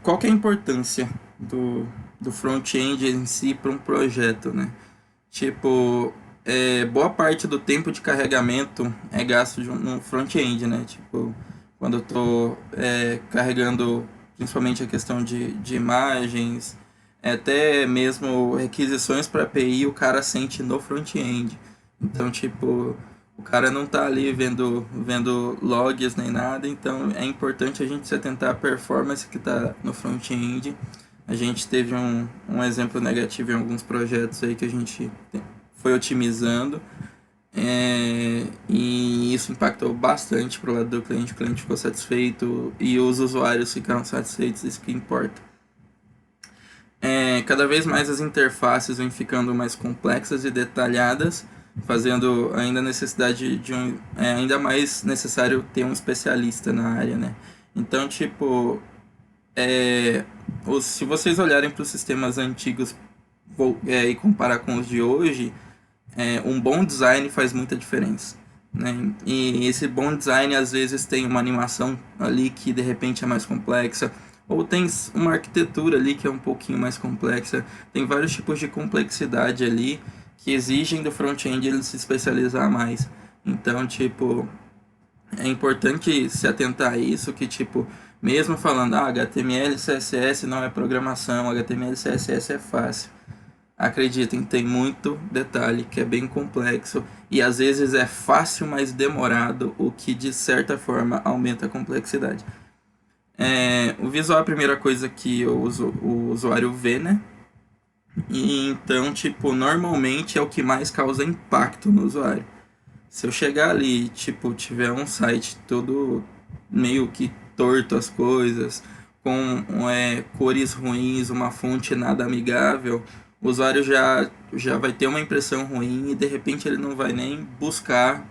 Qual que é a importância do front-end em si para um projeto, né? Tipo, boa parte do tempo de carregamento é gasto no front-end, né? Tipo, quando eu tô carregando principalmente a questão de imagens, até mesmo requisições para API, o cara sente no front-end. Então, tipo, o cara não tá ali vendo logs nem nada, então é importante a gente se atentar à performance que tá no front-end. A gente teve um exemplo negativo em alguns projetos aí que a gente foi otimizando, e isso impactou bastante pro lado do cliente. O cliente ficou satisfeito e os usuários ficaram satisfeitos, isso que importa. Cada vez mais as interfaces vêm ficando mais complexas e detalhadas, fazendo ainda a necessidade ainda mais necessário ter um especialista na área, né? Então, tipo, se vocês olharem para os sistemas antigos e comparar com os de hoje, um bom design faz muita diferença, né? E esse bom design às vezes tem uma animação ali que de repente é mais complexa, ou tem uma arquitetura ali que é um pouquinho mais complexa. Tem vários tipos de complexidade ali que exigem do front-end ele se especializar mais. Então, tipo, é importante se atentar a isso, que tipo, mesmo falando, HTML e CSS não é programação, HTML e CSS é fácil. Acreditem, tem muito detalhe que é bem complexo e às vezes é fácil, mas demorado, o que de certa forma aumenta a complexidade. O visual é a primeira coisa que o usuário vê, né? E então, tipo, normalmente é o que mais causa impacto no usuário. Se eu chegar ali e, tipo, tiver um site todo meio que torto as coisas, com cores ruins, uma fonte nada amigável, o usuário já vai ter uma impressão ruim e de repente ele não vai nem buscar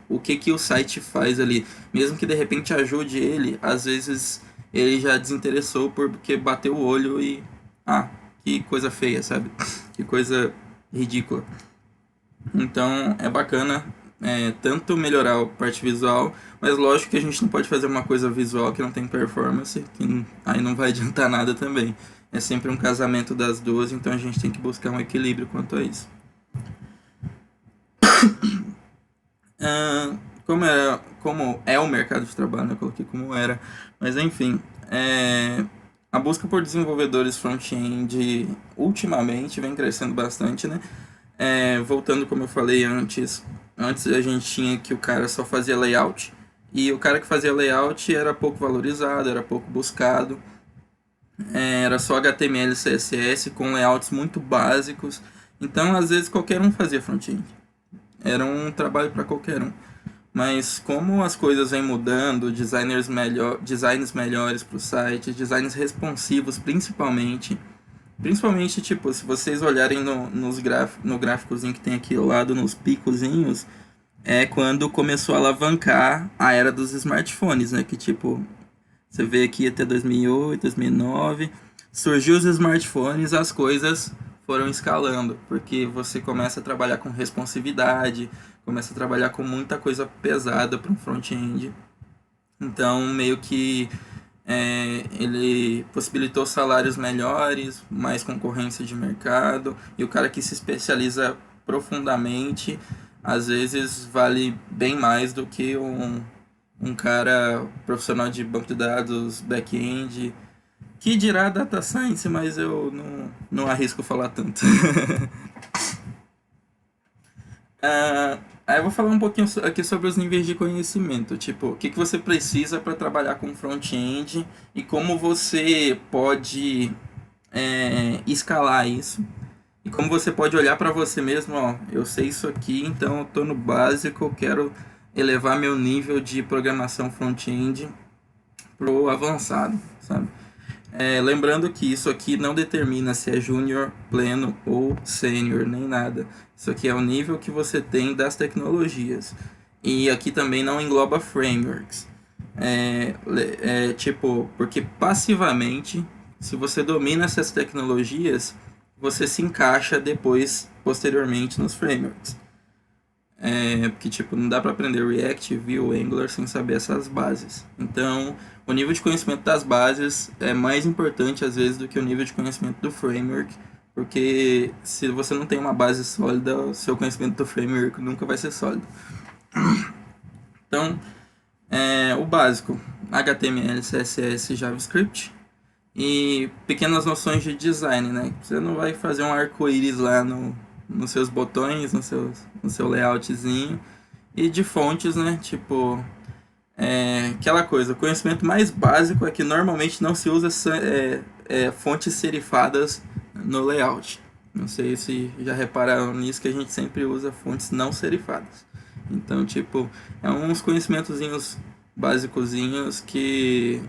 o que o site faz ali. Mesmo que de repente ajude ele, às vezes ele já desinteressou porque bateu o olho e. Ah, que coisa feia, sabe? Que coisa ridícula. Então é bacana tanto melhorar a parte visual, mas lógico que a gente não pode fazer uma coisa visual que não tem performance, que aí não vai adiantar nada também. É sempre um casamento das duas, então a gente tem que buscar um equilíbrio quanto a isso. Ah, como é o mercado de trabalho, né? Eu coloquei como era, mas enfim, a busca por desenvolvedores front-end ultimamente vem crescendo bastante, né? Voltando como eu falei antes a gente tinha que o cara só fazia layout, e o cara que fazia layout era pouco valorizado, era pouco buscado, era só HTML e CSS com layouts muito básicos, então às vezes qualquer um fazia front-end, era um trabalho para qualquer um. Mas como as coisas vêm mudando, designs melhores para o site, designs responsivos principalmente tipo, se vocês olharem no gráficozinho que tem aqui ao lado, nos picozinhos, é quando começou a alavancar a era dos smartphones, né? Que tipo, você vê aqui até 2008, 2009, surgiu os smartphones, as coisas foram escalando, porque você começa a trabalhar com responsividade, começa a trabalhar com muita coisa pesada para um front-end. Então, meio que ele possibilitou salários melhores, mais concorrência de mercado, e o cara que se especializa profundamente, às vezes vale bem mais do que um cara profissional de banco de dados, back-end, que dirá data science, mas eu não arrisco falar tanto. Aí eu vou falar um pouquinho aqui sobre os níveis de conhecimento, tipo, o que você precisa para trabalhar com front-end e como você pode escalar isso. E como você pode olhar para você mesmo, ó, eu sei isso aqui, então eu tô no básico, eu quero elevar meu nível de programação front-end pro avançado, sabe? Lembrando que isso aqui não determina se é júnior, pleno ou sênior, nem nada. Isso aqui é o nível que você tem das tecnologias. E aqui também não engloba frameworks. Tipo, porque passivamente, se você domina essas tecnologias, você se encaixa depois, posteriormente, nos frameworks. Porque, tipo, não dá para aprender React, Vue, Angular sem saber essas bases. Então, o nível de conhecimento das bases é mais importante, às vezes, do que o nível de conhecimento do framework, porque se você não tem uma base sólida, o seu conhecimento do framework nunca vai ser sólido. Então, o básico, HTML, CSS, JavaScript e pequenas noções de design, né? Você não vai fazer um arco-íris lá nos seus botões, no seu layoutzinho. E de fontes, né? Tipo, aquela coisa, o conhecimento mais básico é que normalmente não se usa fontes serifadas no layout. Não sei se já repararam nisso, que a gente sempre usa fontes não serifadas. Então, tipo, é uns conhecimentozinhos básicozinhos que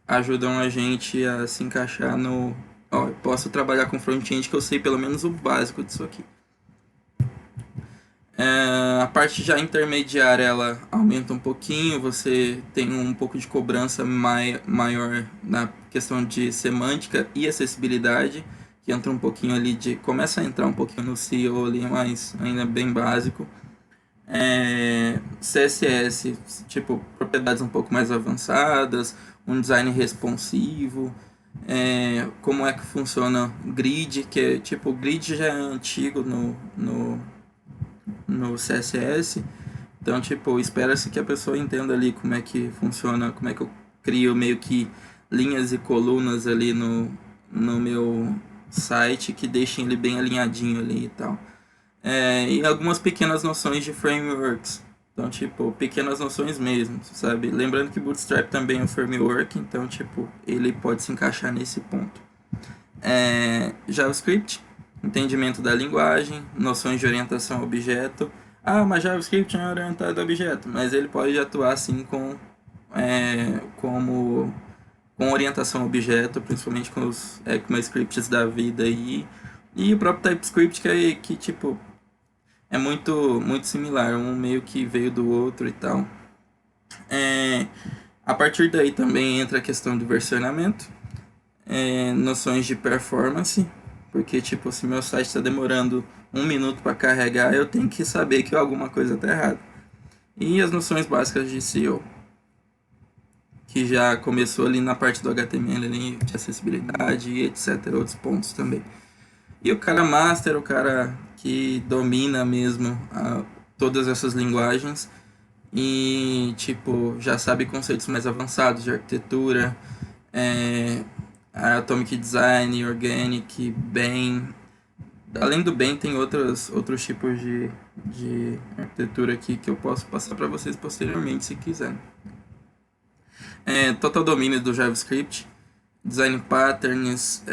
ajudam a gente a se encaixar no... Ó, eu posso trabalhar com front-end que eu sei pelo menos o básico disso aqui. A parte já intermediária ela aumenta um pouquinho, você tem um pouco de cobrança maior na questão de semântica e acessibilidade, que entra um pouquinho ali começa a entrar um pouquinho no SEO ali, mas ainda bem básico. CSS, tipo, propriedades um pouco mais avançadas, um design responsivo, como é que funciona grid, que é tipo, o grid já é antigo no CSS, então tipo, espera-se que a pessoa entenda ali como é que funciona, como é que eu crio meio que linhas e colunas ali no meu site, que deixem ele bem alinhadinho ali e tal. E algumas pequenas noções de frameworks. Então, tipo, pequenas noções mesmo, sabe? Lembrando que Bootstrap também é um framework, então, tipo, ele pode se encaixar nesse ponto. JavaScript, entendimento da linguagem, noções de orientação a objeto. Ah, mas JavaScript não é orientado a objeto, mas ele pode atuar assim com orientação a objeto, principalmente com os ECMAScripts da vida aí. E o próprio TypeScript, que tipo, é muito, muito similar, um meio que veio do outro e tal. A partir daí também entra a questão do versionamento, noções de performance, porque tipo, se meu site está demorando 1 minuto para carregar, eu tenho que saber que alguma coisa está errada. E as noções básicas de SEO, que já começou ali na parte do HTML, ali, de acessibilidade e etc, outros pontos também. E o cara master, o cara que domina mesmo todas essas linguagens e tipo já sabe conceitos mais avançados de arquitetura, Atomic Design, Organic, BEM. Além do BEM tem outros tipos de arquitetura aqui que eu posso passar para vocês posteriormente se quiserem. Total domínio do JavaScript, design patterns,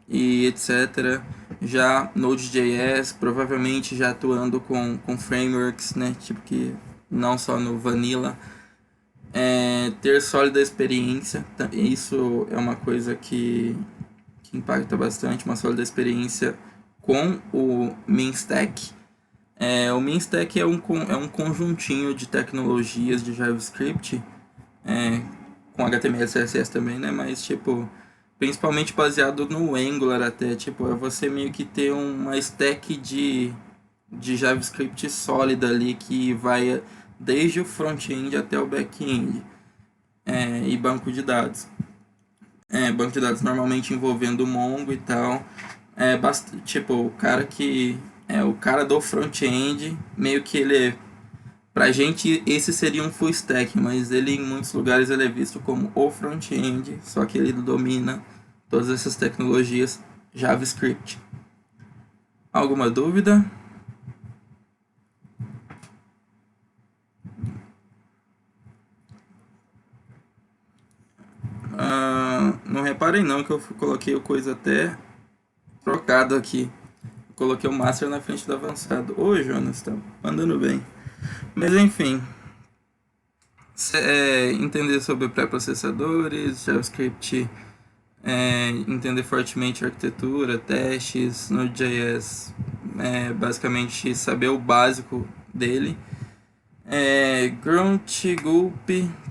e etc. Já Node.js, provavelmente já atuando com frameworks, né? Tipo que não só no Vanilla. Ter sólida experiência, isso é uma coisa que impacta bastante, uma sólida experiência com o MinStack. O MinStack é um conjuntinho de tecnologias de JavaScript, com HTML e CSS também, né? Mas tipo, principalmente baseado no Angular até, tipo, é você meio que ter uma stack de JavaScript sólida ali, que vai desde o front-end até o back-end, e banco de dados. Banco de dados normalmente envolvendo o Mongo e tal. Tipo, o cara que é o cara do front-end, meio que ele pra gente esse seria um full stack, mas ele em muitos lugares ele é visto como o front-end, só que ele domina todas essas tecnologias JavaScript. Alguma dúvida? Não reparem não que eu coloquei o coisa até trocado aqui. Coloquei o Master na frente do avançado. Ô, Jonas, tá andando bem. Mas enfim, entender sobre pré-processadores, JavaScript, entender fortemente a arquitetura, testes, Node.js, basicamente saber o básico dele. Grunt, Gulp,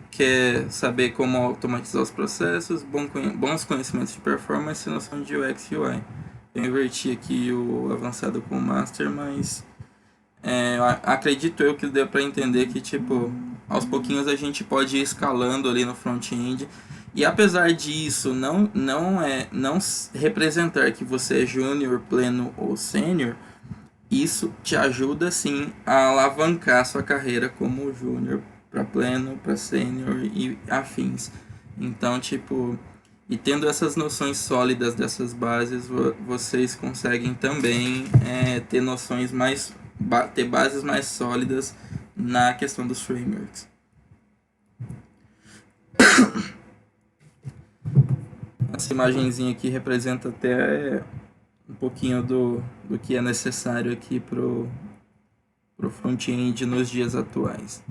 que é saber como automatizar os processos, bons conhecimentos de performance e noção de UX e UI. Eu inverti aqui o avançado com o Master, mas Acredito eu que deu para entender que, tipo, aos pouquinhos a gente pode ir escalando ali no front-end. E apesar disso não representar que você é júnior, pleno ou sênior, isso te ajuda sim a alavancar sua carreira como júnior para pleno, para sênior e afins. Então, tipo, e tendo essas noções sólidas dessas bases, vocês conseguem também ter noções ter bases mais sólidas na questão dos frameworks. Essa imagenzinha aqui representa até um pouquinho do que é necessário aqui pro front-end nos dias atuais.